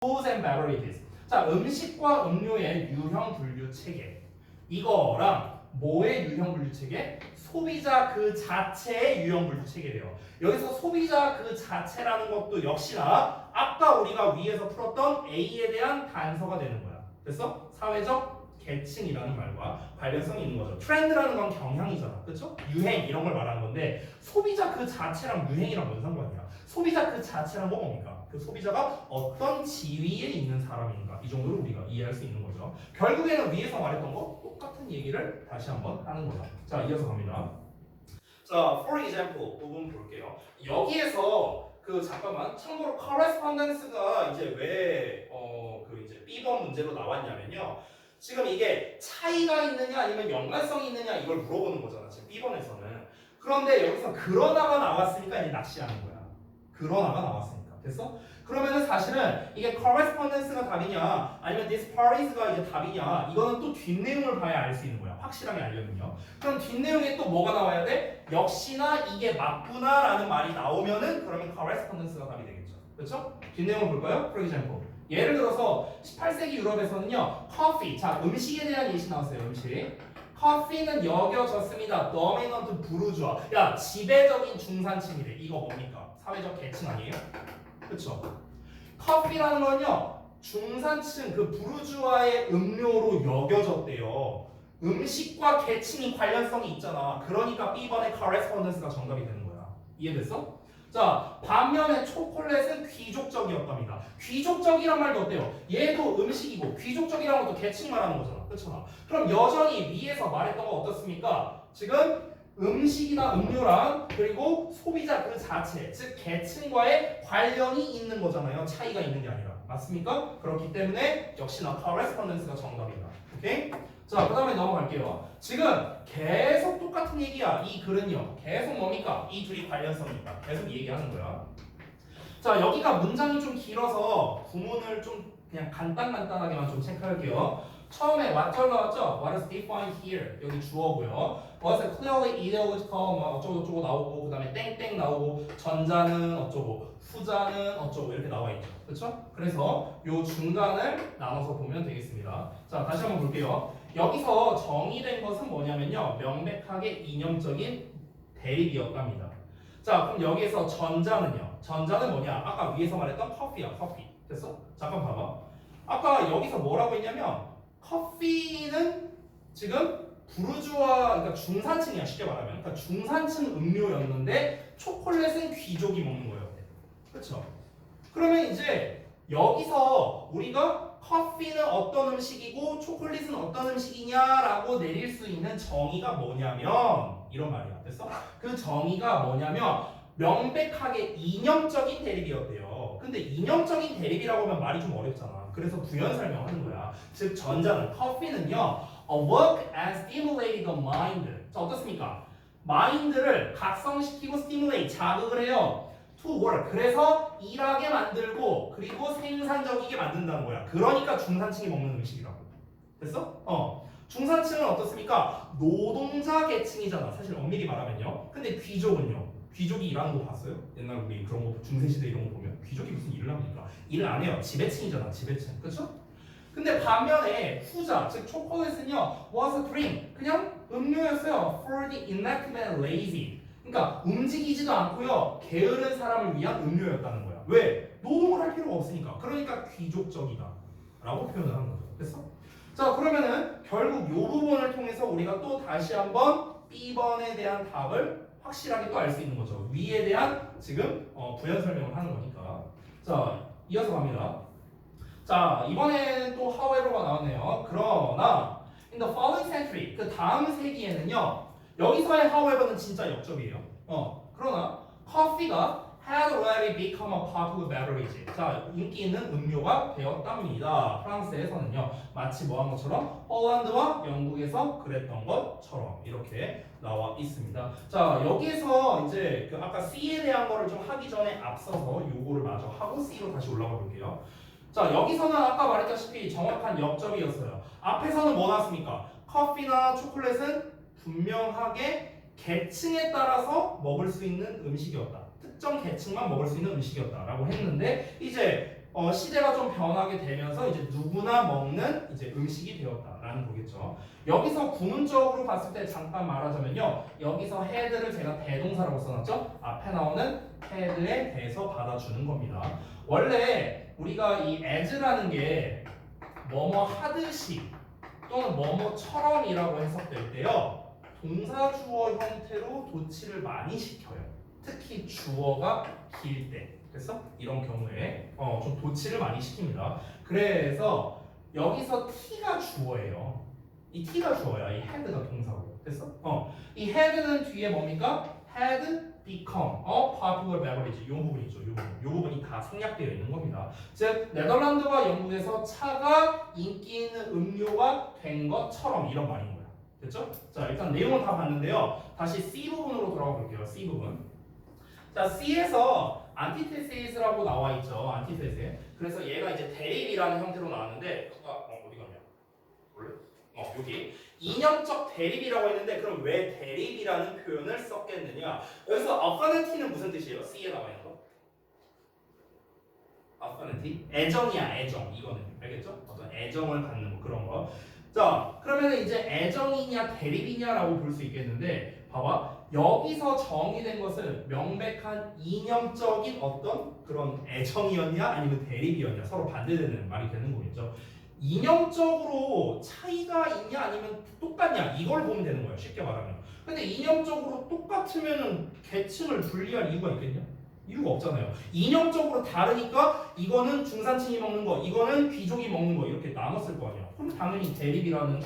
Foods and beverages. 자, 음식과 음료의 유형 분류 체계. 이거랑 뭐의 유형 분류 체계? 소비자 그 자체의 유형 분류 체계래요. 여기서 소비자 그 자체라는 것도 역시나 아까 우리가 위에서 풀었던 A에 대한 단서가 되는 거야. 됐어? 사회적 계층이라는 말과 관련성이 있는 거죠. 트렌드라는 건 경향이잖아. 그렇죠? 유행 이런 걸 말하는 건데 소비자 그 자체랑 유행이랑 뭔 상관이야? 소비자 그 자체란 건 뭡니까? 그 소비자가 어떤 지위에 있는 사람인가 이 정도로 우리가 이해할 수 있는 거죠. 결국에는 위에서 말했던 거 똑같은 얘기를 다시 한번 하는 거다. 자, 이어서 갑니다. 자, for example 부분 볼게요. 여기에서 잠깐만 참고로 correspondence가 이제 왜 이제 B번 문제로 나왔냐면요. 지금 이게 차이가 있느냐 아니면 연관성이 있느냐 이걸 물어보는 거잖아. 지금 B번에서는. 그런데 여기서 그러나가 나왔으니까 이제 낚시하는 거야. 그러나가 나왔으니까. 됐어? 그러면은 사실은 이게 correspondence가 답이냐 아니면 this paries가 이제 답이냐 이거는 또 뒷내용을 봐야 알 수 있는 거야. 확실하게 알려면요. 그럼 뒷내용에 또 뭐가 나와야 돼? 역시나 이게 맞구나 라는 말이 나오면은 그러면 correspondence가 답이 되겠죠. 그렇죠? 뒷내용을 볼까요? For example. 예를 들어서 18세기 유럽에서는요. 커피. 자, 음식에 대한 예시 나왔어요. 음식. 커피는 여겨졌습니다. dominant 부르주아. 야, 지배적인 중산층이래. 이거 뭡니까? 사회적 계층 아니에요? 그쵸? 커피라는 건요. 중산층 그 부르주아의 음료로 여겨졌대요. 음식과 계층이 관련성이 있잖아. 그러니까 B번의 correspondence가 정답이 되는 거야. 이해됐어? 자, 반면에 초콜릿은 귀족적이었답니다. 귀족적이란 말도 어때요? 얘도 음식이고 귀족적이라는 것도 계층 말하는 거잖아. 그렇잖아. 그럼 여전히 위에서 말했던 거 어떻습니까? 지금 음식이나 음료랑 그리고 소비자 그 자체, 즉 계층과의 관련이 있는 거잖아요. 차이가 있는 게 아니라. 맞습니까? 그렇기 때문에 역시나 correspondence가 정답이다. 오케이? 자, 그 다음에 넘어갈게요. 지금 계속 똑같은 얘기야. 이 글은요. 계속 뭡니까? 이 둘이 관련성이 있다. 계속 얘기하는 거야. 자, 여기가 문장이 좀 길어서 구문을 좀 그냥 간단하게만 좀 체크할게요. 처음에 what 나왔죠? What is defined here? 여기 주어고요. Was clearly ideological 뭐 어쩌고저쩌고 나오고 그 다음에 땡땡 나오고 전자는 어쩌고 후자는 어쩌고 이렇게 나와 있죠. 그렇죠? 그래서 요 중간을 나눠서 보면 되겠습니다. 자, 다시 한번 볼게요. 여기서 정의된 것은 뭐냐면요. 명백하게 이념적인 대립이었답니다. 자, 그럼 여기에서 전자는요. 전자는 뭐냐? 아까 위에서 말했던 커피야. 커피. 됐어? 잠깐 봐봐. 아까 여기서 뭐라고 했냐면 커피는 지금 부르주아, 그러니까 중산층이야. 쉽게 말하면. 그러니까 중산층 음료였는데 초콜릿은 귀족이 먹는 거예요. 그렇죠? 그러면 이제 여기서 우리가 커피는 어떤 음식이고 초콜릿은 어떤 음식이냐라고 내릴 수 있는 정의가 뭐냐면 이런 말이야. 됐어? 그 정의가 뭐냐면 명백하게 이념적인 대립이었대요. 근데 이념적인 대립이라고 하면 말이 좀 어렵잖아. 그래서 부연 설명하는 거야. 즉 전자는 커피는요. A work as stimulating the mind. 자, 어떻습니까? 마인드를 각성시키고 stimulate 자극을 해요. to work. 그래서 일하게 만들고 그리고 생산적이게 만든다는 거야. 그러니까 중산층이 먹는 음식이라고. 됐어? 중산층은 어떻습니까? 노동자 계층이잖아. 사실 엄밀히 말하면요. 근데 귀족은요. 귀족이 일하는 거 봤어요? 옛날 우리 그런 거 중세시대 이런 거 보면 귀족이 무슨 일을 합니까? 일을 안 해요. 지배층이잖아. 지배층. 그렇죠? 근데 반면에 후자, 즉 초콜릿은요. was a drink. 그냥 음료였어요. for the inactive and lazy. 그러니까 움직이지도 않고요. 게으른 사람을 위한 음료였다는 거야. 왜? 노동을 할 필요가 없으니까. 그러니까 귀족적이다 라고 표현을 하는 거죠. 됐어? 자, 그러면은 결국 이 부분을 통해서 우리가 또 다시 한번 B번에 대한 답을 확실하게 또 알 수 있는 거죠. 위에 대한 지금 부연 설명을 하는 거니까. 자, 이어서 갑니다. 자, 이번에는 또 however가 나왔네요. 그러나 in the following century, 그 다음 세기에는요. 여기서의 however는 진짜 역접이에요. 그러나 커피가 had already become a popular beverage. 자, 인기 있는 음료가 되었답니다. 프랑스에서는요. 마치 뭐 한 것처럼 폴란드와 영국에서 그랬던 것처럼 이렇게 나와 있습니다. 자, 여기에서 이제 그 아까 C에 대한 거를 좀 하기 전에 앞서서 요거를 마저 하고 C로 다시 올라가 볼게요. 자, 여기서는 아까 말했다시피 정확한 역접이었어요. 앞에서는 뭐 나왔습니까? 커피나 초콜릿은 분명하게 계층에 따라서 먹을 수 있는 음식이었다. 특정 계층만 먹을 수 있는 음식이었다라고 했는데 이제 시대가 좀 변하게 되면서 이제 누구나 먹는 이제 음식이 되었다라는 거겠죠. 여기서 구문적으로 봤을 때 잠깐 말하자면요. 여기서 had를 제가 대동사라고 써놨죠. 앞에 나오는 had에 대해서 받아주는 겁니다. 원래 우리가 이 as라는 게 뭐뭐 하듯이 또는 뭐뭐처럼이라고 해석될 때요. 동사 주어 형태로 도치를 많이 시켜요. 특히 주어가 길 때. 그래서 이런 경우에 좀 도치를 많이 시킵니다. 그래서 여기서 t가 주어예요. 이 t가 주어야. 이 had가 동사고. 됐어? 이 had는 뒤에 뭡니까? had become a popular beverage. 이 부분이죠. 이 부분이 다 생략되어 있는 겁니다. 즉 네덜란드와 영국에서 차가 인기 있는 음료가 된 것처럼 이런 말인 거야. 됐죠? 자, 일단 내용을 다 봤는데요. 다시 C 부분으로 돌아가 볼게요. C 부분. 자, C에서 안티테시스라고 나와 있죠. 안티테시. 그래서 얘가 이제 대립이라는 형태로 나왔는데 어디 갔냐? 원래? 여기 이념적 대립이라고 했는데 그럼 왜 대립이라는 표현을 썼겠느냐? 여기서 affinity는 무슨 뜻이에요? C에 나와 있는 거. affinity? 애정이야, 애정. 이거는 알겠죠? 어떤 애정을 갖는 뭐 그런 거. 자, 그러면 이제 애정이냐 대립이냐라고 볼 수 있겠는데 봐봐. 여기서 정의된 것은 명백한 이념적인 어떤 그런 애정이었냐 아니면 대립이었냐 서로 반대되는 말이 되는 거겠죠. 이념적으로 차이가 있냐 아니면 똑같냐 이걸 보면 되는 거예요. 쉽게 말하면. 근데 이념적으로 똑같으면은 계층을 분리할 이유가 있겠냐? 이유가 없잖아요. 이념적으로 다르니까 이거는 중산층이 먹는 거, 이거는 귀족이 먹는 거 이렇게 나눴을 거 아니야. 그럼 당연히 대립이라는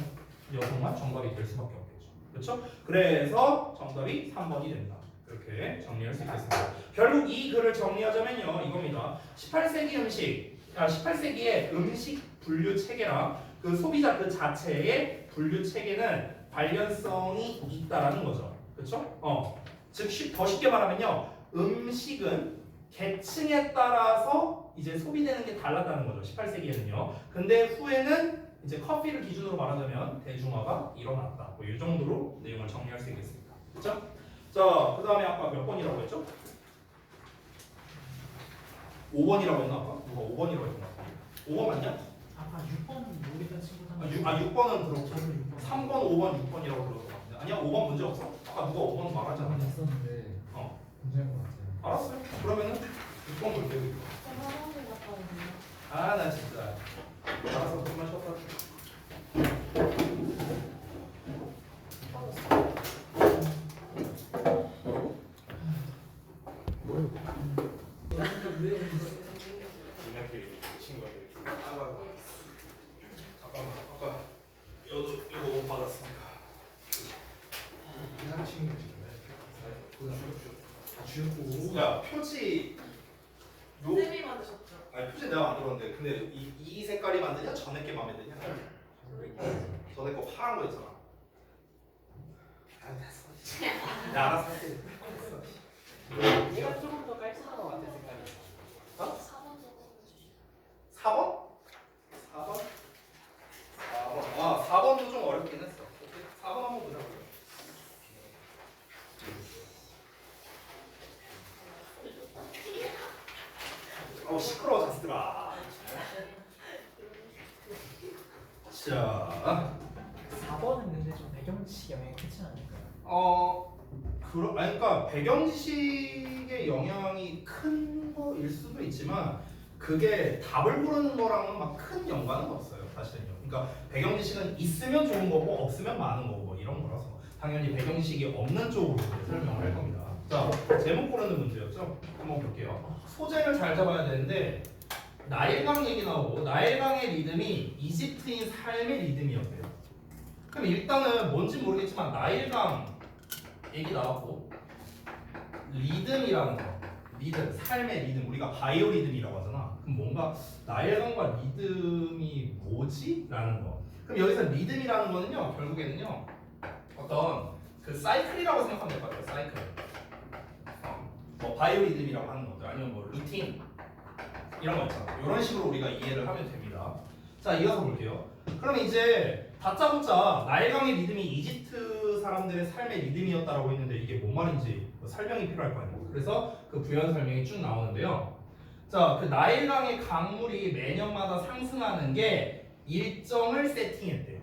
요소만 정답이 될 수밖에 없겠죠. 그렇죠? 그래서 정답이 3번이 된다. 이렇게 정리할 수 있겠습니다. 결국 이 글을 정리하자면요. 이겁니다. 18세기의 음식 분류 체계랑 그 소비자 그 자체의 분류 체계는 관련성이 있다라는 거죠. 그렇죠? 즉 더 쉽게 말하면요. 음식은 계층에 따라서 이제 소비되는 게 달랐다는 거죠. 18세기에는요. 근데 후에는 이제 커피를 기준으로 말하자면 대중화가 일어났다. 뭐 이 정도로 내용을 정리할 수 있겠습니다. 그렇죠? 자, 그 다음에 아까 몇 번이라고 했죠? 5번이라고 했나 아까? 누가 5번이라고 했나? 5번 맞냐? 아까 6번 모르겠던 친구들 6번은 들었고 3번, 5번, 6번이라고 들었던 것 같은데 아니야? 5번 문제 없어? 아까 누가 5번 말하지 않았냐? 했었는데 문제인 것 같아요. 알았어요. 그러면은 6번 볼게요. 아, 나 진짜 알아서 좀만 쉬었다 할게. 이렇게 친구들 잠깐만 아까 이거 받았으니까 이상 친구 주였고 야 표지 요 쌤이 만드셨죠? 아니 표지 내가 만들었는데 근데 이 색깔이 만드냐 전에 게 마음에 드냐? 전에 거 파란 거 있잖아. 아 됐어. 내가 알아서 할게. 얘가 조금 더 깔끔한 것 같아 생각이. 4번 적어주시죠. 4번? 4번? 4번. 아 4번도 좀 어렵긴 했어. 4번 한번 보자고요. 시끄러워 자스들아. 자, 4번은 근데 좀 배경지 영향이 크지 않을까요? 그러니까 배경 지식의 영향이 큰 거일 수도 있지만 그게 답을 고르는 거랑은 막 큰 연관은 없어요, 사실은요. 그러니까 배경 지식은 있으면 좋은 거고 없으면 많은 거고 뭐 이런 거라서 당연히 배경 지식이 없는 쪽으로 설명을 할 겁니다. 자, 제목 고르는 문제였죠? 한번 볼게요. 소재를 잘 잡아야 되는데 나일강 얘기 나오고 나일강의 리듬이 이집트인 삶의 리듬이었대요. 그럼 일단은 뭔지 모르겠지만 나일강 얘기 나왔고 리듬이라는 거, 리듬, 삶의 리듬, 우리가 바이오 리듬이라고 하잖아. 그럼 뭔가 나일강과 리듬이 뭐지? 라는 거. 그럼 여기서 리듬이라는 거는요, 결국에는요 어떤 그 사이클이라고 생각하면 될 것 같아요. 사이클. 뭐 바이오 리듬이라고 하는 것들 아니면 뭐 루틴 이런 거 있잖아. 이런 식으로 우리가 이해를 하면 됩니다. 자, 이어서 볼게요. 그럼 이제 다짜고짜 나일강의 리듬이 이집트 사람들의 삶의 리듬이었다라고 했는데 이게 뭔 말인지 설명이 필요할 거 아니에요. 그래서 그 부연 설명이 쭉 나오는데요. 자, 그 나일강의 강물이 매년마다 상승하는 게 일정을 세팅했대요.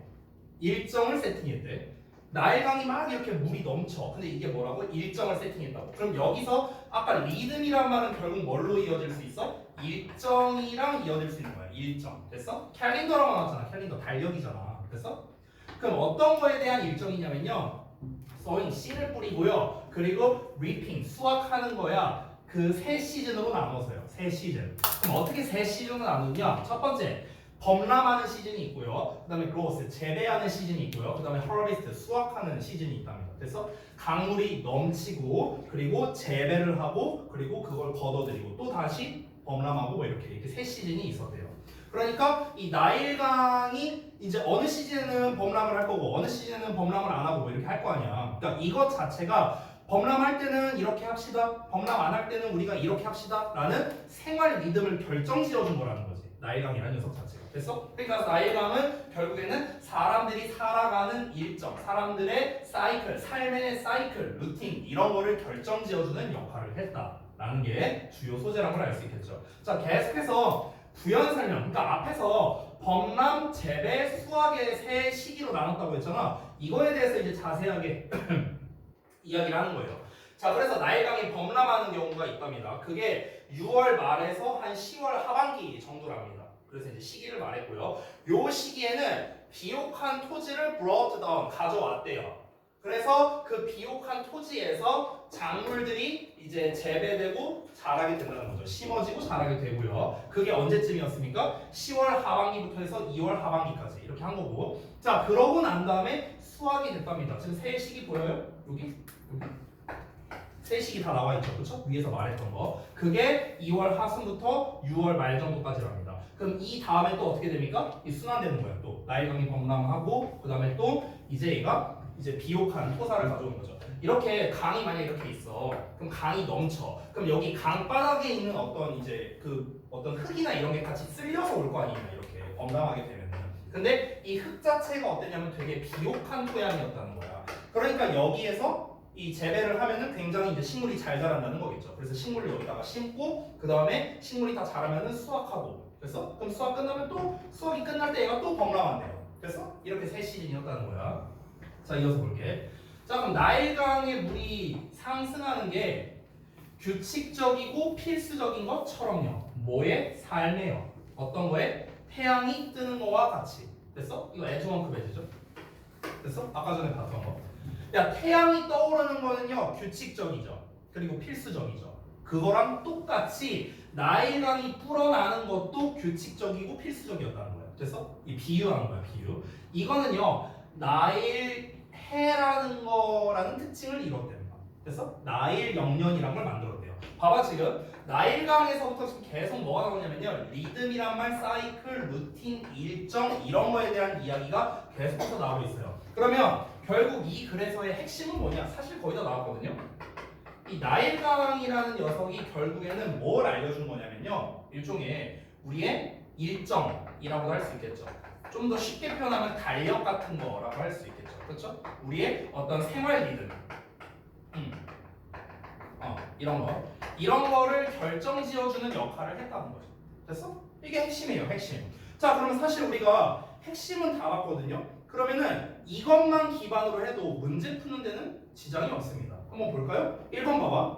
일정을 세팅했대. 나일강이 막 이렇게 물이 넘쳐. 근데 이게 뭐라고? 일정을 세팅했다고. 그럼 여기서 아까 리듬이란 말은 결국 뭘로 이어질 수 있어? 일정이랑 이어질 수 있는 거야. 일정. 됐어? 캘린더라고 나왔잖아. 캘린더 달력이잖아. 됐어? 그럼 어떤 거에 대한 일정이냐면요. sowing 씨를 뿌리고요. 그리고 reaping 수확하는 거야. 그 세 시즌으로 나눠서요. 세 시즌. 그럼 어떻게 세 시즌으로 나누냐? 첫 번째 범람하는 시즌이 있고요. 그 다음에 growth 재배하는 시즌이 있고요. 그 다음에 harvest 수확하는 시즌이 있답니다. 그래서 강물이 넘치고 그리고 재배를 하고 그리고 그걸 걷어들이고 또 다시 범람하고 뭐 이렇게 세 시즌이 있었대요. 그러니까 이 나일강이 이제 어느 시즌은 범람을 할 거고 어느 시즌은 범람을 안 하고 뭐 이렇게 할 거 아니야. 그러니까 이것 자체가 범람할 때는 이렇게 합시다. 범람 안 할 때는 우리가 이렇게 합시다. 라는 생활 리듬을 결정지어준 거라는 거지. 나일강이라는 녀석 자체가. 됐어? 그러니까 나일강은 결국에는 사람들이 살아가는 일정, 사람들의 사이클, 삶의 사이클, 루틴 이런 거를 결정지어주는 역할을 했다라는 게 주요 소재라고 알 수 있겠죠. 자, 계속해서 부연 설명. 그러니까 앞에서 범람, 재배, 수확의 세 시기로 나눴다고 했잖아. 이거에 대해서 이제 자세하게 이야기를 하는 거예요. 자, 그래서 나일강이 범람하는 경우가 있답니다. 그게 6월 말에서 한 10월 하반기 정도랍니다. 그래서 이제 시기를 말했고요. 요 시기에는 비옥한 토지를 brought down, 가져왔대요. 그래서 그 비옥한 토지에서 작물들이 이제 재배되고 자라게 된다는 거죠. 심어지고 자라게 되고요. 그게 언제쯤이었습니까? 10월 하반기부터 해서 2월 하반기까지 이렇게 한 거고. 자, 그러고 난 다음에 수확이 됐답니다. 지금 세 시기 보여요? 여기? 세 시기 다 나와 있죠. 그렇죠? 위에서 말했던 거. 그게 2월 하순부터 6월 말 정도까지랍니다. 그럼 이 다음에 또 어떻게 됩니까? 이 순환되는 거예요. 또 나일강이 범람하고 그 다음에 또 이제 얘가 이제 비옥한 토사를 가져오는 거죠. 이렇게 강이 만약 이렇게 있어. 그럼 강이 넘쳐. 그럼 여기 강 바닥에 있는 어떤 이제 그 어떤 흙이나 이런 게 같이 쓸려서 올 거 아니에요. 이렇게 범람하게 되면은. 근데 이 흙 자체가 어땠냐면 되게 비옥한 토양이었다는 거야. 그러니까 여기에서 이 재배를 하면은 굉장히 이제 식물이 잘 자란다는 거겠죠. 그래서 식물을 여기다가 심고 그 다음에 식물이 다 자라면은 수확하고. 됐어? 그럼 수확 끝나면 또 수확이 끝날 때 얘가 또 범람한대요. 됐어? 이렇게 세 시즌이었다는 거야. 자, 이어서 볼게. 자, 그럼 나일강의 물이 상승하는 게 규칙적이고 필수적인 것처럼요. 뭐의? 삶에요. 어떤 거에? 태양이 뜨는 거와 같이. 됐어? 이거 에즈원크 배제죠? 됐어? 아까 전에 봤던 거. 야, 태양이 떠오르는 거는요 규칙적이죠. 그리고 필수적이죠. 그거랑 똑같이 나일강이 불어나는 것도 규칙적이고 필수적이었다는 거예요. 됐어? 이 비유하는 거야, 비유. 이거는요 나일 해라는 거라는 특징을 이뤘답니다. 됐어? 나일 영년이라는 걸 만들었대요. 봐봐, 지금 나일강에서부터 지금 계속 뭐가 나오냐면요 리듬이란 말, 사이클, 루틴, 일정 이런 거에 대한 이야기가 계속해서 나오고 있어요. 그러면 결국 이 글에서의 핵심은 뭐냐? 사실 거의 다 나왔거든요. 이 나일강이라는 녀석이 결국에는 뭘 알려준 거냐면요 일종의 우리의 일정이라고도 할 수 있겠죠. 좀 더 쉽게 표현하면 달력 같은 거라고 할 수 있겠죠. 그렇죠? 우리의 어떤 생활 리듬 이런 거를 결정지어주는 역할을 했다는 거죠. 됐어? 이게 핵심이에요, 핵심. 자, 그러면 사실 우리가 핵심은 다 봤거든요. 그러면은 이것만 기반으로 해도 문제 푸는 데는 지장이 없습니다. 한번 볼까요? 1번 봐봐.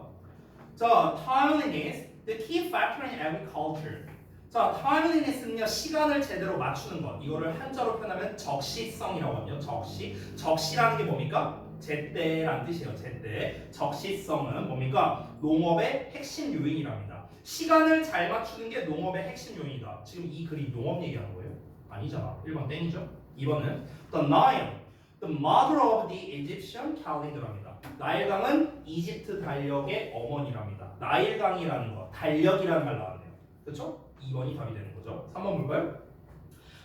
자, timeliness, the key factor in agriculture. 자, timeliness는요 시간을 제대로 맞추는 것. 이거를 한자로 표현하면 적시성이라고 하죠. 적시라는 게 뭡니까? 제때라는 뜻이에요. 제때. 적시성은 뭡니까? 농업의 핵심 요인이랍니다. 시간을 잘 맞추는 게 농업의 핵심 요인이다. 지금 이 글이 농업 얘기하는 거예요? 아니잖아. 1번 땡이죠. 2번은 The Nile, the mother of the Egyptian calendar입니다. 나일강은 이집트 달력의 어머니랍니다. 나일강이라는 거, 달력이라는 말 나왔네요. 그렇죠? 2번이 답이 되는 거죠. 3번 볼까요?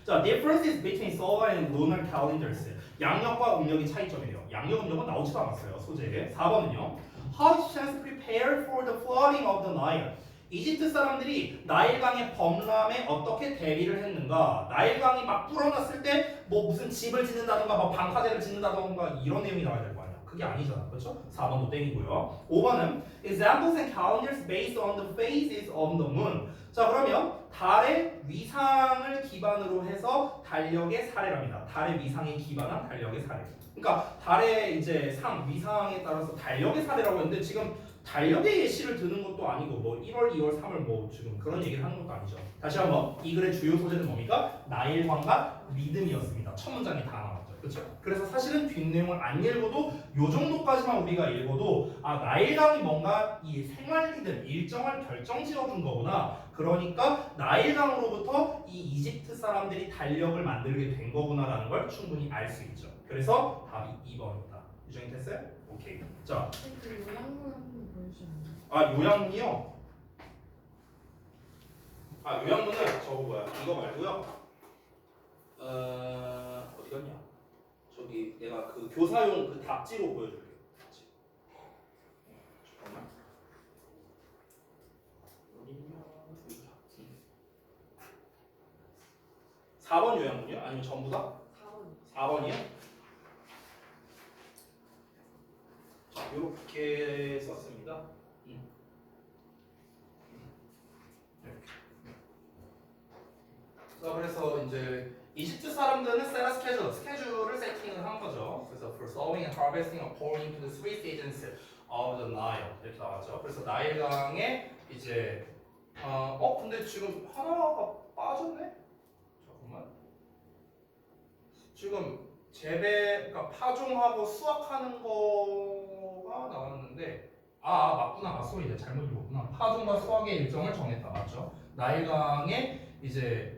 자, differences between solar and lunar calendars. 양력과 음력의 차이점이에요. 양력, 음력은 나오지도 않았어요. 소재에. 4번은요. How Egyptians prepared for the flooding of the Nile. 이집트 사람들이 나일강의 범람에 어떻게 대비를 했는가? 나일강이 막 불어났을 때 뭐 무슨 집을 짓는다던가 뭐 방파제를 짓는다던가 이런 내용이 나와야 될 거 아니야. 그게 아니잖아. 그렇죠? 4번도 땡이고요. 5번은 examples and calendars based on the phases of the moon. 자, 그러면 달의 위상을 기반으로 해서 달력의 사례랍니다. 달의 위상에 기반한 달력의 사례. 그러니까 달의 이제 위상에 따라서 달력의 사례라고 했는데 지금 달력의 예시를 드는 것도 아니고 뭐 1월, 2월, 3월 뭐 지금 그런 얘기를 하는 것도 아니죠. 다시 한번 이 글의 주요 소재는 뭡니까? 나일강과 리듬이었습니다. 첫 문장이 다 나왔죠. 그렇죠? 그래서 사실은 뒷내용을 안 읽어도 요 정도까지만 우리가 읽어도 아 나일강이 뭔가 이 생활 리듬 일정을 결정지어준 거구나. 그러니까 나일강으로부터 이 이집트 사람들이 달력을 만들게 된 거구나라는 걸 충분히 알 수 있죠. 그래서 답이 2번입니다. 유정이 됐어요? 오케이. 자, 그 요약문 한번 보여주시면. 아 요약문이요? 아 요약문은 저거 뭐야? 이거 말고요. 어디 갔냐? 저기 내가 그 교사용 그 답지로 보여줄게요. 답지. 잠깐만. 어디냐? 여기 답지. 4번 요약문이요? 아니면 전부 다? 4번. 4번이요? 이렇게 썼습니다. 자, 그래서 이제 이집트 사람들은 세라 스케줄을 세팅을 한 거죠. 그래서 for sowing and harvesting according to the three seasons of the Nile 이렇게 나왔죠. 그래서 나일강에 이제 근데 지금 하나가 빠졌네. 잠깐만. 지금 그러니까 파종하고 수확하는 거가 나왔는데 맞구나. 소리 내가 잘못 읽었구나. 파종과 수확의 일정을 정했다. 맞죠? 나일강에 이제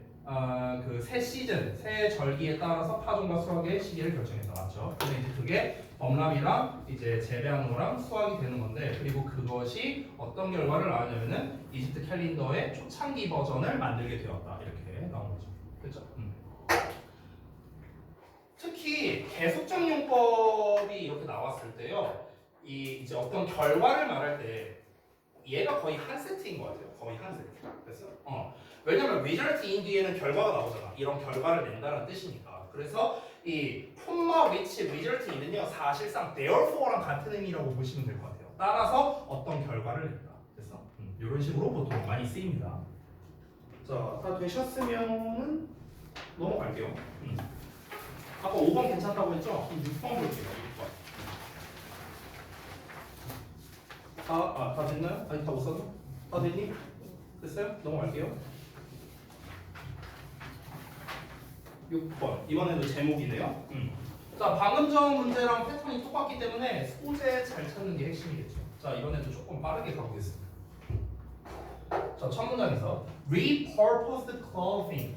그 새 시즌, 새 절기에 따라서 파종과 수확의 시기를 결정했다. 맞죠? 근데 이제 그게 범람이랑 이제 재배하는 거랑 수확이 되는 건데 그리고 그것이 어떤 결과를 낳았냐면은 이집트 캘린더의 초창기 버전을 만들게 되었다. 이렇게 나온 거죠. 그렇죠? 특히 계속적용법이 이렇게 나왔을 때요, 이제 어떤 결과를 말할 때 얘가 거의 한 세트인 것 같아요. 거의 한 세트. 그래서 왜냐면 result in 뒤에는 결과가 나오잖아. 이런 결과를 낸다는 뜻이니까. 그래서 이 콤마 which result in은요 사실상 therefore랑 같은 의미라고 보시면 될 것 같아요. 따라서 어떤 결과를 낸다. 그래서 이런 식으로 보통 많이 쓰입니다. 자, 다 되셨으면은 넘어갈게요. 아까 5번 괜찮다고 했죠? 그럼 6번 볼게요. 6번. 다 됐나요? 아니 다 못 썼나? 다 됐니? 됐어요? 넘어갈게요. 6번. 이번에도 제목이네요. 자, 방금 전 문제랑 패턴이 똑같기 때문에 소재 잘 찾는 게 핵심이겠죠. 자, 이번에도 조금 빠르게 가보겠습니다. 자, 첫 문장에서 repurposed clothing.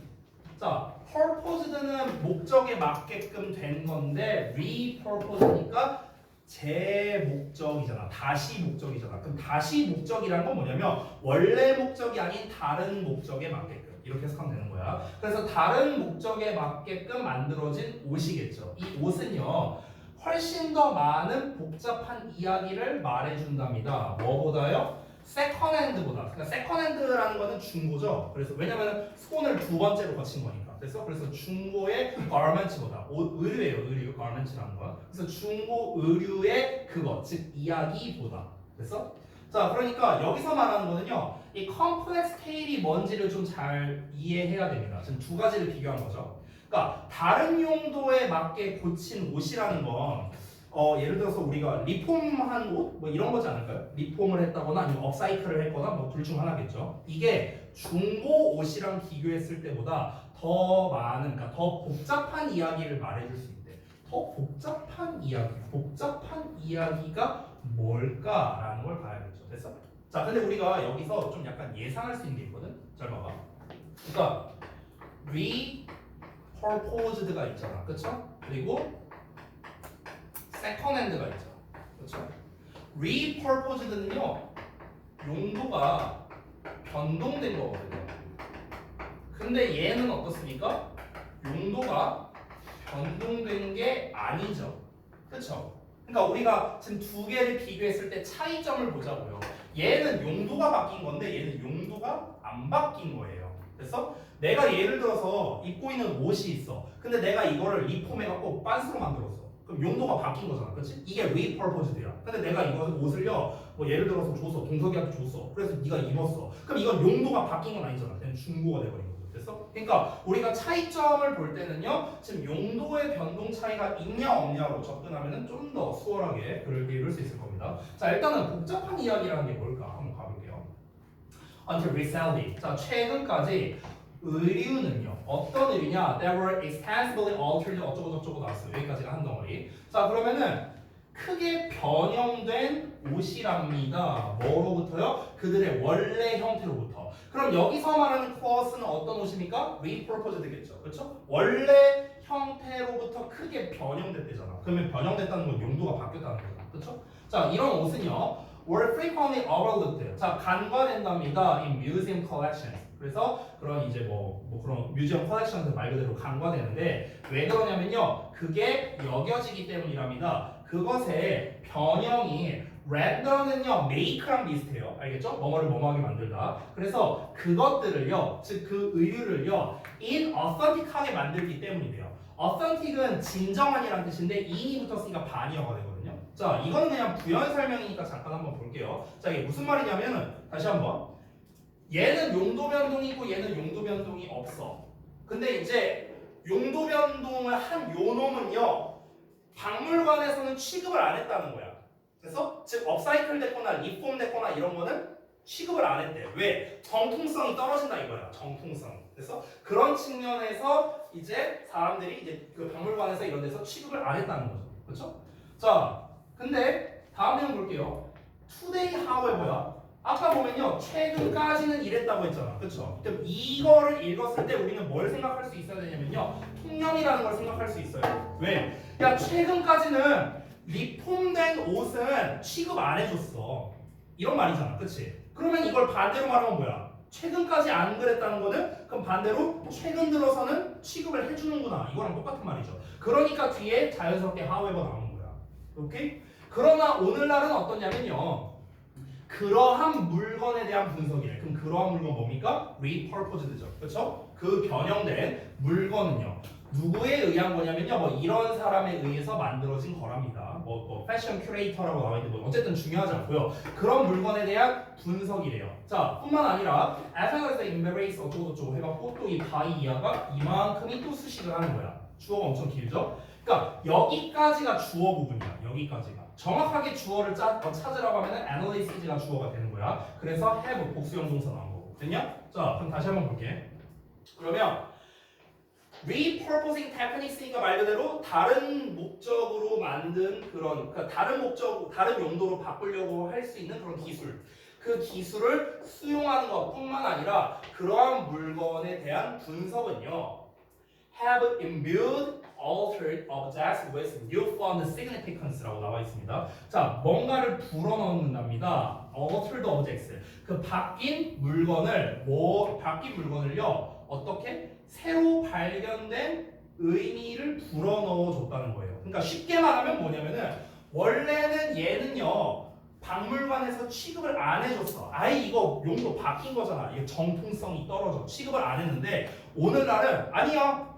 자, purposed는 목적에 맞게끔 된 건데 repurposed니까 재목적이잖아. 다시 목적이잖아. 그럼 다시 목적이라는 건 뭐냐면 원래 목적이 아닌 다른 목적에 맞게끔 이렇게 해석하면 되는 거야. 그래서 다른 목적에 맞게끔 만들어진 옷이겠죠. 이 옷은요 훨씬 더 많은 복잡한 이야기를 말해준답니다. 뭐보다요? 세컨핸드보다. 그러니까 세컨핸드라는 거는 중고죠. 그래서 왜냐면 손을 두 번째로 거친 거니까. 그래서 중고의 garments보다 의류예요. 의류 garments라는 거. 그래서 중고 의류의 그거 즉 이야기보다. 그래서 자 그러니까 여기서 말하는 거는요. 이 컴플렉스 테일이 뭔지를 좀 잘 이해해야 됩니다. 지금 두 가지를 비교한 거죠. 그러니까 다른 용도에 맞게 고친 옷이라는 건 예를 들어서 우리가 리폼한 옷 뭐 이런 거지 않을까요? 리폼을 했다거나 아니면 업사이클을 했거나 뭐 둘 중 하나겠죠. 이게 중고 옷이랑 비교했을 때보다 더 많은, 그러니까 더 복잡한 이야기를 말해줄 수 있대. 더 복잡한 이야기가 뭘까라는 걸 봐야겠죠. 됐어? 자, 근데 우리가 여기서 좀 약간 예상할 수 있는 게 있거든. 잘 봐봐. 그러니까 repurposed가 있잖아, 그렇죠? 그리고 secondhand가 있죠, 그렇죠? repurposed는요 용도가 변동된 거거든요. 근데 얘는 어떻습니까? 용도가 변동된 게 아니죠, 그렇죠? 그러니까 우리가 지금 두 개를 비교했을 때 차이점을 보자고요. 얘는 용도가 바뀐 건데 얘는 용도가 안 바뀐 거예요. 그래서 내가 예를 들어서 입고 있는 옷이 있어. 근데 내가 이거를 리폼해갖고 빤스로 만들었어. 그럼 그럼 용도가 바뀐 거잖아, 그렇지? 이게 repurposed야. 근데 내가 이거 옷을요, 뭐 예를 들어서 줬어, 동석이한테 줬어. 그래서 네가 입었어. 그럼 이건 용도가 바뀐 건 아니잖아. 그냥 중고가 돼버린 거죠. 됐어? 그러니까 우리가 차이점을 볼 때는요, 지금 용도의 변동 차이가 있냐 없냐로 접근하면은 좀 더 수월하게 글을 읽을 수 있을 겁니다. 자, 일단은 복잡한 이야기라는 게 뭘까 한번 가볼게요. Until recently. 자, 최근까지 의류는요. 어떤 의류냐? They were extensively altered 어쩌고 저쩌고 나왔어요. 여기까지가 한 덩어리. 자, 그러면은 크게 변형된 옷이랍니다. 뭐로부터요? 그들의 원래 형태로부터. 그럼 여기서 말하는 clause는 어떤 옷입니까? repurposed겠죠. 그렇죠? 원래 형태로부터 크게 변형됐대잖아. 그러면 변형됐다는 건 용도가 바뀌었다는 거잖아. 그렇죠? 자, 이런 옷은요. were frequently overlooked. 자, 간과된답니다. in museum collections. 그래서 그런 이제 뭐 그런 뮤지엄 컬렉션들 말 그대로 간과되는데 왜 그러냐면요. 그게 여겨지기 때문이랍니다. 그것의 변형이 렌더는요 make랑 비슷해요. 알겠죠? 뭐뭐를 뭐뭐하게 만들다. 그래서 그것들을요, 즉 그 의류를요 inauthentic하게 만들기 때문이래요. authentic은 진정한이라는 뜻인데 in이 붙었으니까 반이어가 되거든요. 자, 이거는 그냥 부연 설명이니까 잠깐 한번 볼게요. 자, 이게 무슨 말이냐면은 다시 한번 얘는 용도 변동이 있고 얘는 용도 변동이 없어. 근데 이제 용도 변동을 한 요 놈은요 박물관에서는 취급을 안 했다는 거야. 그래서 즉 업사이클 됐거나 리폼 됐거나 이런 거는 취급을 안 했대. 왜? 정통성이 떨어진다 이거야. 정통성. 그래서 그런 측면에서 이제 사람들이 이제 그 박물관에서 이런 데서 취급을 안 했다는 거죠. 그렇죠? 자, 근데 다음 내용 볼게요. Today however야. 아까 보면요 최근까지는 이랬다고 했잖아. 그렇죠? 그럼 이거를 읽었을 때 우리는 뭘 생각할 수 있어야 되냐면요 통념이라는 걸 생각할 수 있어요. 왜? 야, 최근까지는 리폼된 옷은 취급 안 해줬어. 이런 말이잖아. 그치? 그러면 이걸 반대로 말하면 뭐야? 최근까지 안 그랬다는 거는 그럼 반대로 최근 들어서는 취급을 해주는구나. 이거랑 똑같은 말이죠. 그러니까 뒤에 자연스럽게 however 나오는 거야. 오케이? 그러나 오늘날은 어떠냐면요 그러한 물건에 대한 분석이래. 그럼 그러한 물건 뭡니까? repurposed죠. 그렇죠? 그 변형된 물건은요. 누구에 의한 거냐면요. 뭐 이런 사람에 의해서 만들어진 거랍니다. 뭐 패션 큐레이터라고 나와 있는데 뭐 어쨌든 중요하지 않고요. 그런 물건에 대한 분석이래요. 자, 뿐만 아니라 as well as the embrace 어쩌고 저쩌고 해갖고 또 이 by 이하가 이만큼이 또 수식을 하는 거야. 주어가 엄청 길죠? 그러니까 여기까지가 주어 부분이야. 여기까지가. 정확하게 주어를 찾으라고 하면은 analysis가 주어가 되는 거야. 그래서 have 복수형 동사 나온 거고. 됐냐? 자, 그럼 다시 한번 볼게. 그러면 repurposing techniques니까 말 그대로 다른 목적으로 만든 그런 그러니까 다른 목적, 다른 용도로 바꾸려고 할 수 있는 그런 기술. 그 기술을 수용하는 것뿐만 아니라 그러한 물건에 대한 분석은요. have imbued altered objects with newfound significance라고 나와 있습니다. 자, 뭔가를 불어넣는답니다. altered objects. 그 바뀐 물건을요. 어떻게? 새로 발견된 의미를 불어넣어 줬다는 거예요. 그러니까 쉽게 말하면 뭐냐면은 원래는 얘는요. 박물관에서 취급을 안 해줬어. 아예 이거 용도 바뀐 거잖아. 이게 정통성이 떨어져. 취급을 안 했는데 오늘날은 아니야.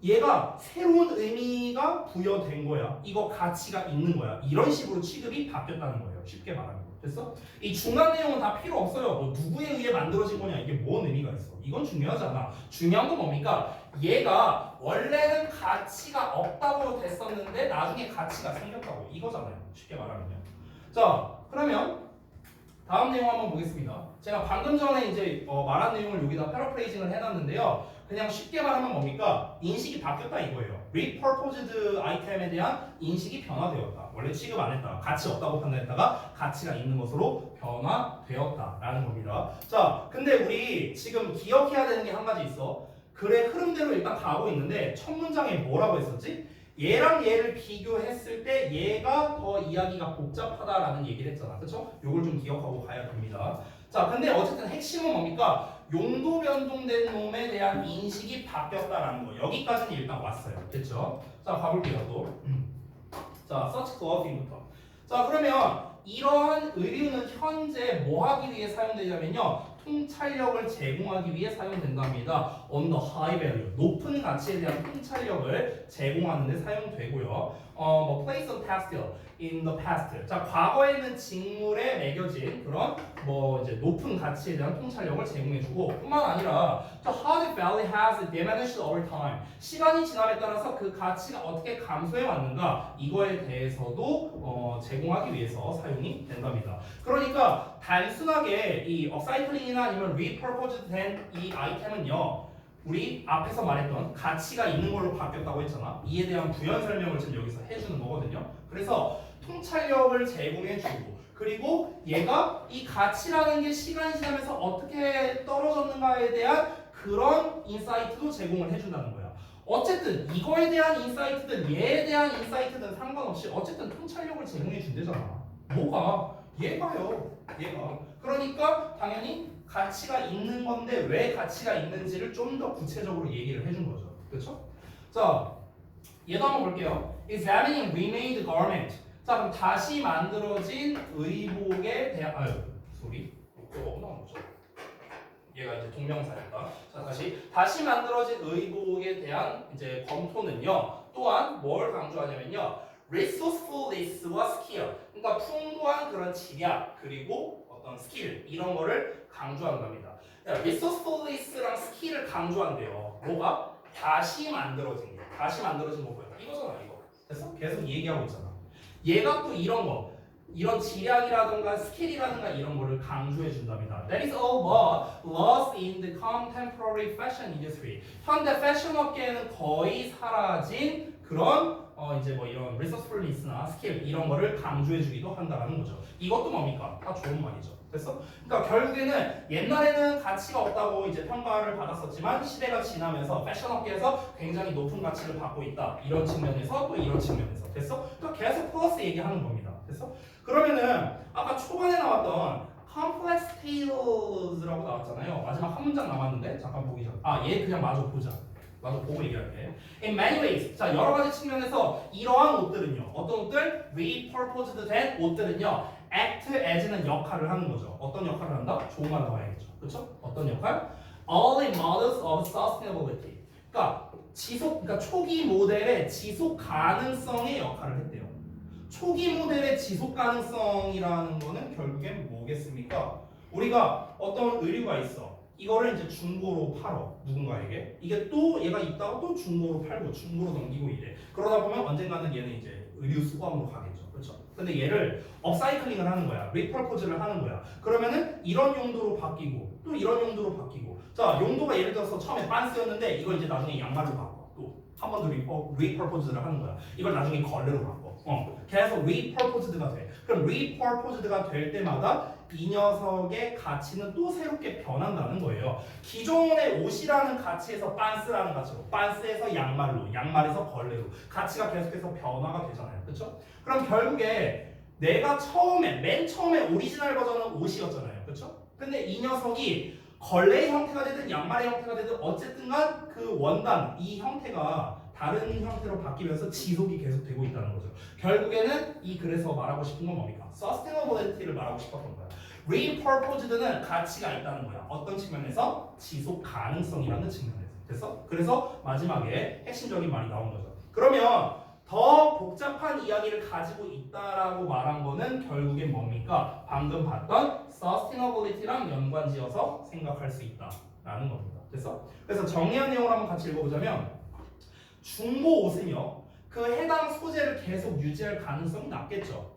얘가 새로운 의미가 부여된 거야. 이거 가치가 있는 거야. 이런 식으로 취급이 바뀌었다는 거예요. 쉽게 말하면. 됐어? 이 중간 내용은 다 필요 없어요. 뭐 누구에 의해 만들어진 거냐. 이게 뭔 의미가 있어. 이건 중요하지 않아. 중요한 건 뭡니까? 얘가 원래는 가치가 없다고 됐었는데 나중에 가치가 생겼다고. 이거잖아요. 쉽게 말하면요. 자, 그러면 다음 내용 한번 보겠습니다. 제가 방금 전에 이제 말한 내용을 여기다 패러프레이징을 해놨는데요. 그냥 쉽게 말하면 뭡니까? 인식이 바뀌었다 이거예요. repurposed 아이템에 대한 인식이 변화되었다. 원래 취급 안 했다가 가치 없다고 판단했다가 가치가 있는 것으로 변화되었다라는 겁니다. 자, 근데 우리 지금 기억해야 되는 게 한 가지 있어. 글의 흐름대로 일단 가고 있는데 첫 문장에 뭐라고 했었지? 얘랑 얘를 비교했을 때 얘가 더 이야기가 복잡하다라는 얘기를 했잖아. 그렇죠? 요걸 좀 기억하고 가야 됩니다. 자, 근데 어쨌든 핵심은 뭡니까? 용도 변동된 놈에 대한 인식이 바뀌었다라는 거. 여기까지는 일단 왔어요. 됐죠? 자, 가볼게요 또. 자, search clothing부터. 자, 그러면 이러한 의류는 현재 뭐 하기 위해 사용되냐면요. 통찰력을 제공하기 위해 사용된답니다. on the high value 높은 가치에 대한 통찰력을 제공하는 데 사용되고요. 뭐 place on textile in the past. 자, 과거에는 직물에 매겨진 그런 뭐 이제 높은 가치에 대한 통찰력을 제공해주고 뿐만 아니라 저 how the value has diminished over time. 시간이 지남에 따라서 그 가치가 어떻게 감소해 왔는가 이거에 대해서도 제공하기 위해서 사용이 된답니다. 그러니까 단순하게 이 업사이클링이나 아니면 repurposed 된 이 아이템은요. 우리 앞에서 말했던 가치가 있는 걸로 바뀌었다고 했잖아. 이에 대한 부연 설명을 지금 여기서 해주는 거거든요. 그래서 통찰력을 제공해주고 그리고 얘가 이 가치라는 게 시간이 지나면서 어떻게 떨어졌는가에 대한 그런 인사이트도 제공을 해준다는 거야. 어쨌든 이거에 대한 인사이트든 얘에 대한 인사이트든 상관없이 어쨌든 통찰력을 제공해 준대잖아. 뭐가? 얘가요. 얘가. 그러니까 당연히 가치가 있는 건데 왜 가치가 있는지를 좀 더 구체적으로 얘기를 해준 거죠. 그렇죠? 자, 얘도 한번 볼게요. Examining remade garment. 자, 그럼 다시 만들어진 의복에 대한 소리. 이거 엄청 뭐죠? 얘가 이제 동명사니까. 자, 다시 만들어진 의복에 대한 이제 검토는요. 또한 뭘 강조하냐면요. resourcefulness와 skill. 그러니까 풍부한 그런 지략 그리고 어떤 스킬 이런 거를 강조한답니다. resourcefulness랑 스킬을 강조한대요. 뭐가? 다시 만들어진 게. 다시 만들어진 거 뭐야? 이거잖아, 이거. 됐어? 계속 얘기하고 있잖아. 얘가 또 이런 거. 이런 지략이라든가 스킬이라든가 이런 거를 강조해 준답니다. That is all but lost in the contemporary fashion industry. 현대 패션 업계에는 거의 사라진 그런 이제 뭐 이런 resourcefulness나 스킬 이런 거를 강조해 주기도 한다라는 거죠. 이것도 뭡니까? 다 좋은 말이죠. 됐어? 그러니까 결국에는 옛날에는 가치가 없다고 이제 평가를 받았었지만 시대가 지나면서 패션 업계에서 굉장히 높은 가치를 받고 있다. 이런 측면에서 또 이런 측면에서. 됐어? 그러니까 계속 플러스 얘기하는 겁니다. 됐어? 그러면은 아까 초반에 나왔던 complex tales라고 나왔잖아요. 마지막 한 문장 남았는데 잠깐 보기 전. 얘 그냥 마저 보자. 마저 보고 얘기할게. In many ways. 자, 여러 가지 측면에서 이러한 옷들은요. 어떤 옷들? repurposed 된 옷들은요. act as는 역할을 하는 거죠. 어떤 역할을 한다? 좋은 말 나와야겠죠. 그렇죠? 어떤 역할? Early models of sustainability. 그러니까 초기 모델의 지속 가능성의 역할을 했대요. 초기 모델의 지속 가능성이라는 거는 결국엔 뭐겠습니까? 우리가 어떤 의류가 있어. 이거를 이제 중고로 팔어. 누군가에게. 이게 또 얘가 있다가 또 중고로 팔고 중고로 넘기고 이래. 그러다 보면 언젠가는 얘는 이제 의류 수거함으로 가겠죠. 그렇죠? 근데 얘를 업사이클링을 하는 거야. 리퍼포즈를 하는 거야. 그러면은 이런 용도로 바뀌고 또 이런 용도로 바뀌고. 자, 용도가 예를 들어서 처음에 빤스였는데 이걸 이제 나중에 양말로 바꿔. 또 한 번 더 리퍼포즈를 하는 거야. 이걸 나중에 걸레로 바꿔. 계속 repurposed가 돼. 그럼 repurposed가 될 때마다 이 녀석의 가치는 또 새롭게 변한다는 거예요. 기존의 옷이라는 가치에서 빤스라는 가치로, 빤스에서 양말로, 양말에서 걸레로 가치가 계속해서 변화가 되잖아요. 그렇죠? 그럼 결국에 내가 맨 처음에 오리지널 버전은 옷이었잖아요. 그렇죠? 근데 이 녀석이 걸레의 형태가 되든 양말의 형태가 되든 어쨌든간 그 원단, 이 형태가 다른 형태로 바뀌면서 지속이 계속되고 있다는 거죠. 결국에는 이 글에서 말하고 싶은 건 뭡니까? sustainability를 말하고 싶었던 거야. repurposed는 가치가 있다는 거야. 어떤 측면에서? 지속 가능성이라는 측면에서. 됐어? 그래서 마지막에 핵심적인 말이 나온 거죠. 그러면 더 복잡한 이야기를 가지고 있다라고 말한 거는 결국엔 뭡니까? 방금 봤던 sustainability랑 연관지어서 생각할 수 있다라는 겁니다. 됐어? 그래서 정리한 내용을 한번 같이 읽어보자면 중고 옷은요, 그 해당 소재를 계속 유지할 가능성이 낮겠죠.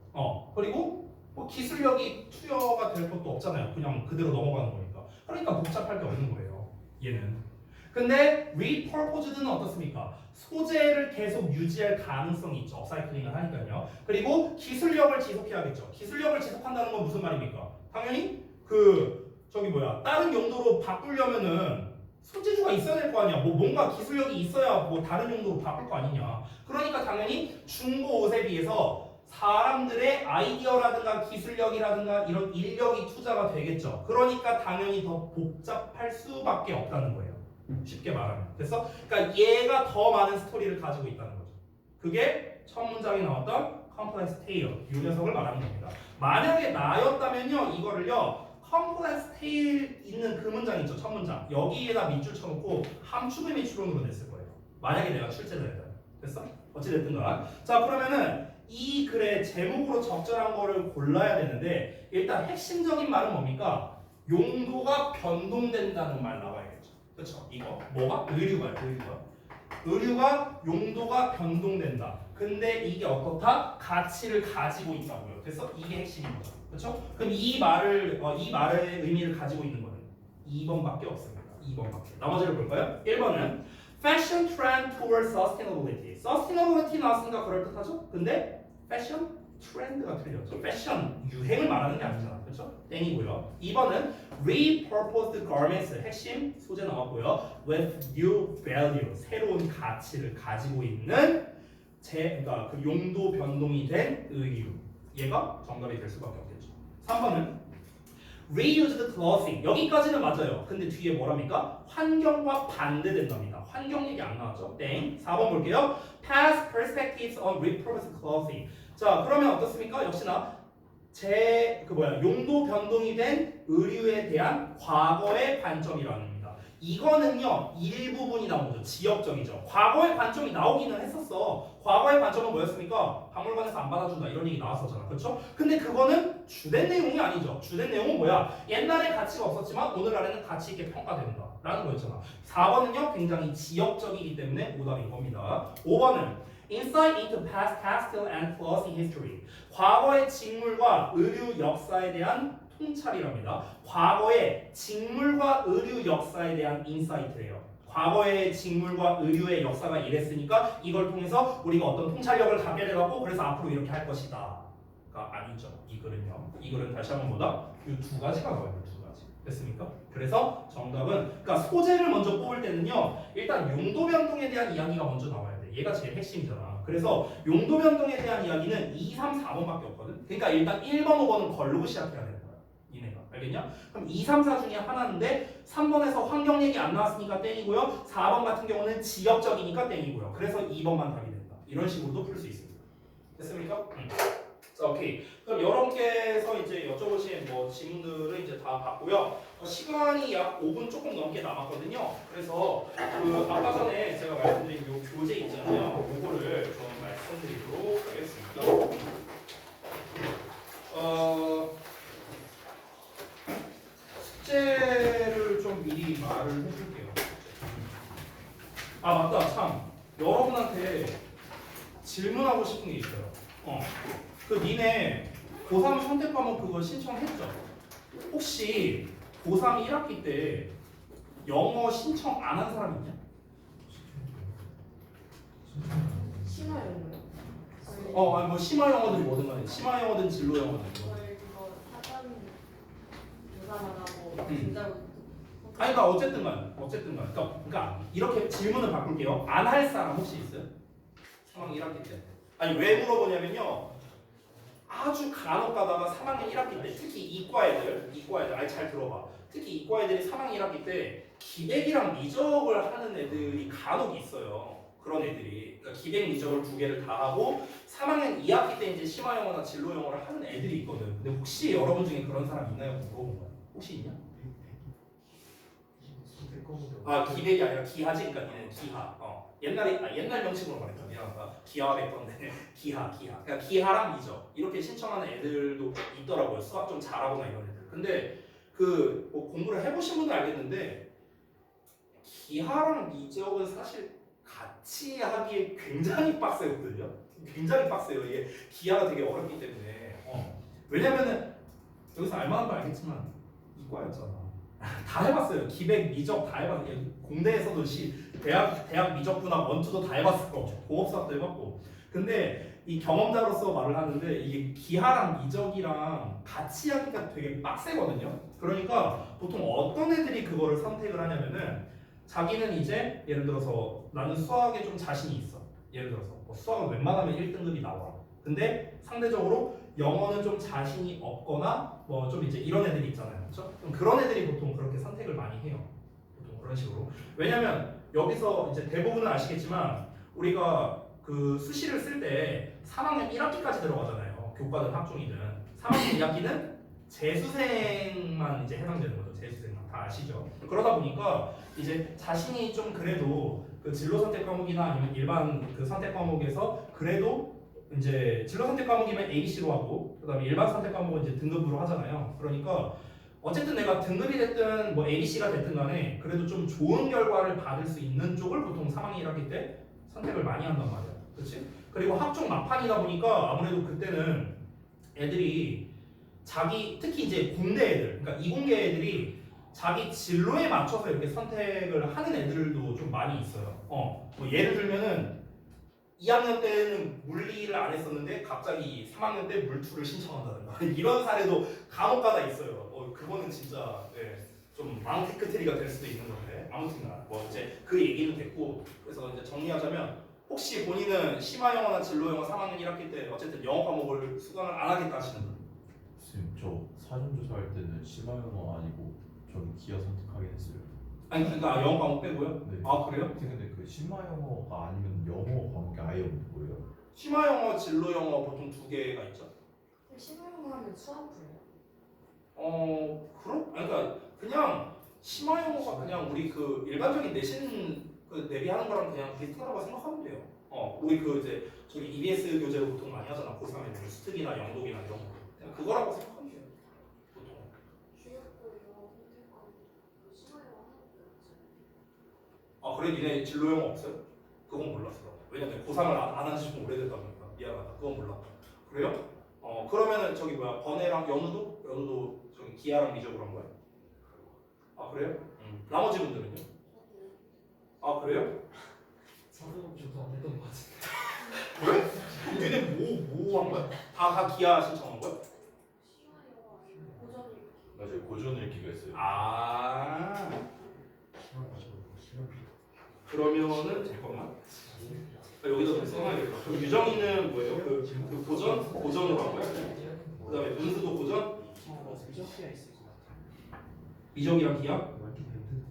그리고 뭐 기술력이 투여가 될 것도 없잖아요. 그냥 그대로 넘어가는 거니까. 그러니까 복잡할 게 없는 거예요. 얘는. 근데 repurposed는 어떻습니까? 소재를 계속 유지할 가능성이 있죠. 업사이클링을 하니까요. 그리고 기술력을 지속해야겠죠. 기술력을 지속한다는 건 무슨 말입니까? 당연히 다른 용도로 바꾸려면은 소재주가 있어야 될 거 아니야. 뭔가 기술력이 있어야 다른 용도로 바꿀 거 아니냐. 그러니까 당연히 중고 옷에 비해서 사람들의 아이디어라든가 기술력이라든가 이런 인력이 투자가 되겠죠. 그러니까 당연히 더 복잡할 수밖에 없다는 거예요. 쉽게 말하면. 됐어? 그러니까 얘가 더 많은 스토리를 가지고 있다는 거죠. 그게 첫 문장에 나왔던 complex tale, 이 녀석을 말하는 겁니다. 만약에 나였다면요, 이거를요, complex tail 있는 그 문장 있죠, 첫 문장. 여기에다 밑줄 쳐놓고 함축의 밑줄론으로 냈을 거예요. 만약에 내가 출제를 했다. 됐어? 어찌됐든가. 자, 그러면은 이 글의 제목으로 적절한 거를 골라야 되는데 일단 핵심적인 말은 뭡니까? 용도가 변동된다는 말 나와야겠죠. 그렇죠? 이거 뭐가? 의류가 용도가 변동된다. 근데 이게 어떻다? 가치를 가지고 있다고요. 그래서 이게 핵심인 거죠. 그렇죠? 그럼 이 말의 의미를 가지고 있는 거는 2번밖에 없습니다. 2번밖에. 나머지를 볼까요? 1번은 Fashion trend towards sustainability. sustainability 나왔으니까 그럴듯하죠? 근데 fashion 트렌드가 틀렸죠. 패션 유행을 말하는 게 아니잖아. 그렇죠? 땡이고요. 2번은 repurposed garments. 핵심 소재 나왔고요. with new value. 새로운 가치를 가지고 있는 그러니까 그 용도 변동이 된 의류. 얘가 정답이 될 수밖에 없겠죠. 3번은 reused clothing. 여기까지는 맞아요. 근데 뒤에 뭐랍니까? 환경과 반대된답니다. 환경 얘기 안 나왔죠? 땡. 4번 볼게요. Past perspectives on repurposed clothing. 자, 그러면 어떻습니까? 역시나 용도 변동이 된 의류에 대한 과거의 관점이라는 겁니다. 이거는요 일부분이 나오죠. 지역적이죠. 과거의 관점이 나오기는 했었어. 과거의 관점은 뭐였습니까? 박물관에서 안 받아준다 이런 얘기 나왔었잖아. 그렇죠? 근데 그거는 주된 내용이 아니죠. 주된 내용은 뭐야? 옛날에 가치가 없었지만 오늘날에는 가치 있게 평가된다 라는 거였잖아. 4번은요 굉장히 지역적이기 때문에 오답인 겁니다. 5번은 Insight into past textile and clothing history. 과거의 직물과 의류 역사에 대한 통찰이랍니다. 과거의 직물과 의류 역사에 대한 인사이트예요. 과거의 직물과 의류의 역사가 이랬으니까 이걸 통해서 우리가 어떤 통찰력을 갖게 돼갖고 그래서 앞으로 이렇게 할 것이다. 가 아니죠. 이 글은요. 이 글은 다시 한번 보다 이 두 가지가 나와요. 두 가지. 됐습니까? 그래서 정답은 그러니까 소재를 먼저 뽑을 때는요. 일단 용도 변동에 대한 이야기가 먼저 나와야 돼. 얘가 제일 핵심이잖아. 그래서 용도 변동에 대한 이야기는 2, 3, 4번밖에 없거든. 그러니까 일단 1번, 5번은 걸르고 시작해야 되는 거야. 이네가. 알겠냐? 그럼 2, 3, 4 중에 하나인데 3번에서 환경 얘기 안 나왔으니까 땡이고요. 4번 같은 경우는 지역적이니까 땡이고요. 그래서 2번만 답이 된다. 이런 식으로도 풀 수 있습니다. 됐습니까? 자, 오케이. 그럼 여러분께서 이제 여쭤보신 질문들을 이제 다 봤고요. 시간이 약 5분 조금 넘게 남았거든요. 그래서 아까 전에 제가 말씀드린 요 교재 있잖아요. 요거를 좀 말씀드리도록 하겠습니다. 숙제를 좀 미리 말을 해줄게요. 아 맞다 참 여러분한테 질문하고 싶은 게 있어요. 그 니네 고3 선택 과목 그거 신청했죠? 혹시 고3 1학기 때 영어 신청 안 한 사람 있냐? 심화 영어요? 아니 심화 영어든 뭐든 간에 심화 영어든 진로 영어든 저희 그거 사전 조사만 하고 진짜로 아니 그러니까 어쨌든 간 그러니까 이렇게 질문을 바꿀게요. 안 할 사람 혹시 있어요? 3학년 1학기 때. 아니 왜 물어보냐면요. 아주 간혹 가다가 3학년 1학기 때 특히 이과 애들 아니 잘 들어봐. 특히 이과 애들이 3학년 1학기 때 기백이랑 미적을 하는 애들이 간혹 있어요. 그런 애들이 그러니까 기백 미적을 두 개를 다 하고 3학년 2학기 때 이제 심화 영어나 진로 영어를 하는 애들이 있거든. 근데 혹시 여러분 중에 그런 사람 있나요? 물어본 거야. 혹시 있냐? 기백이 아니라 기하지. 그러니까 얘는 기하. 옛날 명칭으로 말했다. 미안하다. 기하 벡터인데 기하. 그러니까 기하랑 미적 이렇게 신청하는 애들도 있더라고요. 수학 좀 잘하거나 이런 애들. 근데 공부를 해보신 분도 알겠는데 기하랑 미적은 사실 같이 하기에 굉장히 빡세거든요. 굉장히 빡세요. 이게 기하가 되게 어렵기 때문에. 왜냐면은 여기서 알만한 거 알겠지만 이과였잖아. 다 해봤어요. 기백, 미적 다 해봤어요. 공대에서도 대학 미적분학 원투도 다 해봤어. 공업사학도 해봤고. 근데 이 경험자로서 말을 하는데 이게 기하랑 미적이랑 같이 하기가 되게 빡세거든요. 그러니까 보통 어떤 애들이 그거를 선택을 하냐면은 자기는 이제 예를 들어서 나는 수학에 좀 자신이 있어. 예를 들어서 수학은 웬만하면 1등급이 나와. 근데 상대적으로 영어는 좀 자신이 없거나 좀 이제 이런 애들이 있잖아요. 그렇죠? 그런 애들이 보통 그렇게 선택을 많이 해요. 보통 그런 식으로. 왜냐면 여기서 이제 대부분은 아시겠지만 우리가 그 수시를 쓸 때 3학년 1학기까지 들어가잖아요. 교과든 학종이든. 3학년 2학기는 재수생만 이제 해당되는 거죠. 재수생만 다 아시죠? 그러다 보니까 이제 자신이 좀 그래도 그 진로 선택 과목이나 아니면 일반 그 선택 과목에서 그래도 이제 진로 선택 과목이면 ABC로 하고 그다음에 일반 선택 과목은 이제 등급으로 하잖아요. 그러니까 어쨌든 내가 등급이 됐든 뭐 ABC가 됐든 간에 그래도 좀 좋은 결과를 받을 수 있는 쪽을 보통 3학년 1학기 때 선택을 많이 한단 말이야. 그렇지? 그리고 학종 막판이다 보니까 아무래도 그때는 애들이 자기 특히 이제 공대 애들, 그러니까 이공계 애들이 자기 진로에 맞춰서 이렇게 선택을 하는 애들도 좀 많이 있어요. 뭐 예를 들면은 2학년 때는 물리를 안 했었는데 갑자기 3학년 때 물투를 신청한다든가 이런 사례도 간혹가다 있어요. 그거는 진짜 좀 망테크트리가 될 수도 있는 건데 아무튼간 뭐 이제 그 얘기는 됐고 그래서 이제 정리하자면 혹시 본인은 심화영어나 진로영어 3학년 1학기 때 어쨌든 영어 과목을 수강을 안 하겠다 하시는 분? 선생님 저 사전조사할 때는 심화영어 아니고 저는 기아 선택하긴 했어요. 아니 그러니까 영어 과목 빼고요? 네. 아 그래요? 근데 그 심화영어가 아니면 영어 과목이 아예 없는 거예요. 심화영어, 진로영어 보통 두 개가 있죠. 심화영어 하면 수학부예요? 그러니까 그냥 심화영어가 그냥 우리 그 일반적인 내신 그 내비하는 거랑 그냥 비슷하다고 생각하면 돼요. 우리 그 이제 저기 EBS 교재로 보통 많이 하잖아. 고3에 수특이나 영독이나 이런 거. 그냥 그거라고 생각하면 돼요. 보통. 아 그래 니네 진로영어 없어요? 그건 몰랐어. 왜냐면 고3을 안 한 지 좀 오래됐다 보니까 미안하다. 그건 몰랐다. 그래요? 그러면은 저기 뭐야 번외랑 연우도 저기 기아랑 미적으로 한 거야? 아 그래요? 나머지 분들은요? 아 그래요? 저도 안 했던 것 같은데. 그래? 니네 뭐 한 거야? 다 기아 신청한 거야? 맞아요. 고전 읽기가 있어요. 아 그러면은 잠깐만 여기다 좀 써놔야겠다. 그럼 유정이는 뭐예요? 그 고전으로 한 거야? 그 다음에 문수도 고전? 미적기가 있을 것 같아요. 미적이랑 기아? 완전 힘든데.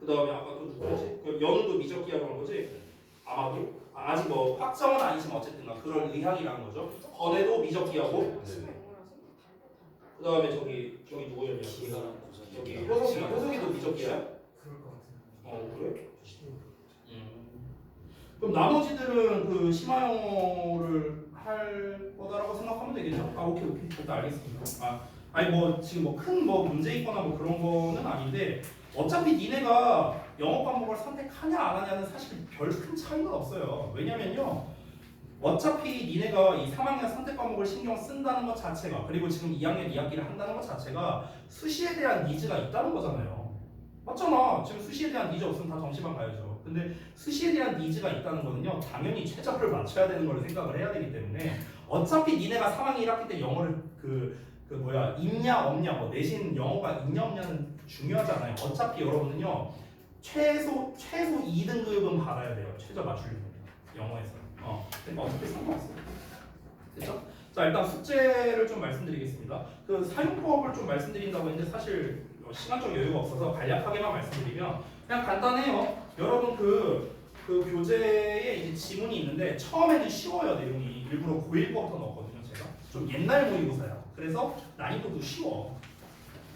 그 다음에 아까 또 누구지? 그 연우도 미적 기아로 한 거지? 아마도? 아직 뭐 확정은 아니지만 어쨌든 그럴 의향이라는 거죠. 번에도 미적 기아고 그 다음에 저기 누구였냐? 기가랑 고전. 저기 호석이도 미적 기아야? 그럴 것 같은데. 그래? 그럼 나머지들은 그 심화영어를 할 거다라고 생각하면 되겠죠? 아 오케이 일단 알겠습니다. 아니 뭐 지금 뭐 큰 문제 있거나 뭐 그런 거는 아닌데 어차피 니네가 영어 과목을 선택하냐 안 하냐는 사실 별 큰 차이가 없어요. 왜냐면요 어차피 니네가 이 3학년 선택 과목을 신경 쓴다는 것 자체가 그리고 지금 2학년 2학기를 한다는 것 자체가 수시에 대한 니즈가 있다는 거잖아요. 맞잖아. 지금 수시에 대한 니즈 없으면 다 정시반 가야죠. 근데 수시에 대한 니즈가 있다는 거는요 당연히 최저를 맞춰야 되는 걸 생각을 해야 되기 때문에 어차피 니네가 3학년 1학기 때 영어를 있냐 없냐 뭐 내신 영어가 있냐 없냐는 중요하잖아요. 어차피 여러분은요 최소 2등급은 받아야 돼요. 최저 맞추려면 영어에서. 그러니까 어차피 상관없어요. 됐죠? 자 일단 숙제를 좀 말씀드리겠습니다. 그 사용법을 좀 말씀드린다고 했는데 사실 시간적 여유가 없어서 간략하게만 말씀드리면 그냥 간단해요. 여러분 그 교재에 이제 지문이 있는데 처음에는 쉬워요. 내용이 일부러 고1 거부터 넣었거든요. 제가 좀 옛날 모의고사야. 그래서 난이도도 쉬워.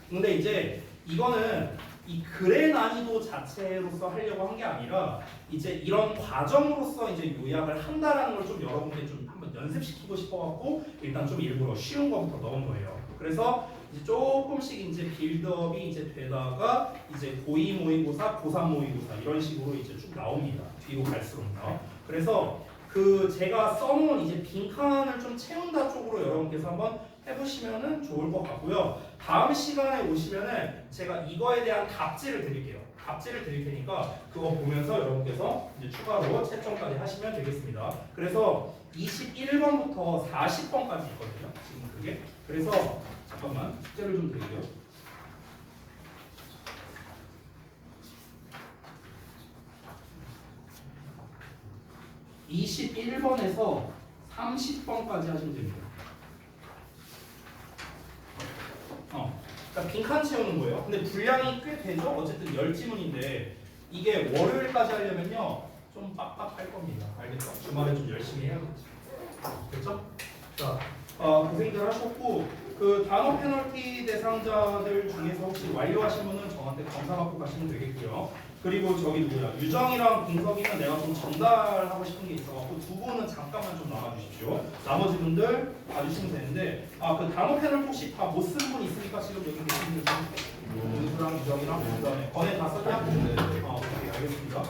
근데 이제 이거는 이 글의 난이도 자체로서 하려고 한 게 아니라 이제 이런 과정으로서 이제 요약을 한다라는 걸 좀 여러분께 좀 한번 연습시키고 싶어갖고 일단 좀 일부러 쉬운 거부터 넣은 거예요. 그래서 이제 조금씩 이제 빌드업이 이제 되다가 이제 고2 모의고사, 고3 모의고사 이런 식으로 이제 쭉 나옵니다. 뒤로 갈수록요. 그래서 그 제가 써놓은 이제 빈칸을 좀 채운다 쪽으로 여러분께서 한번 해보시면은 좋을 것 같고요. 다음 시간에 오시면은 제가 이거에 대한 답지를 드릴게요. 답지를 드릴 테니까 그거 보면서 여러분께서 이제 추가로 채점까지 하시면 되겠습니다. 그래서 21번부터 40번까지 있거든요. 지금 그게. 그래서 잠깐만 숙제를 좀 드릴게요. (21번에서) (30번까지) 하시면 됩니다. 그러니까 빈칸 채우는 거예요. 근데 분량이 꽤 되죠? 어쨌든 10지문인데 이게 월요일까지 하려면요 좀 빡빡할 겁니다. 알겠죠? 주말에 좀 열심히 해야겠죠. 됐죠? 자 고생들 하셨고 그 단어 페널티 대상자들 중에서 혹시 완료하신 분은 저한테 검사 받고 가시면 되겠고요. 그리고 저기 누구야 유정이랑 공석이는 내가 좀 전달하고 싶은 게 있어갖고 두 분은 잠깐만 좀 나와주십시오. 나머지 분들 봐주시면 되는데 그 단어 페널티 혹시 다 못 쓴 분 있으니까 지금 여기 계신 분들 중 윤수랑 유정이랑 그다음에 건에 다 썼냐? 네. 오케이 알겠습니다.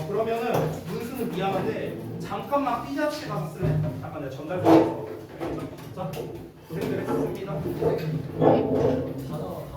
그러면은 문수는 미안한데 잠깐만 삐잡시 가서 쓸래? 잠깐 내가 전달 좀 해서. 자 고생들 했습니다. 단어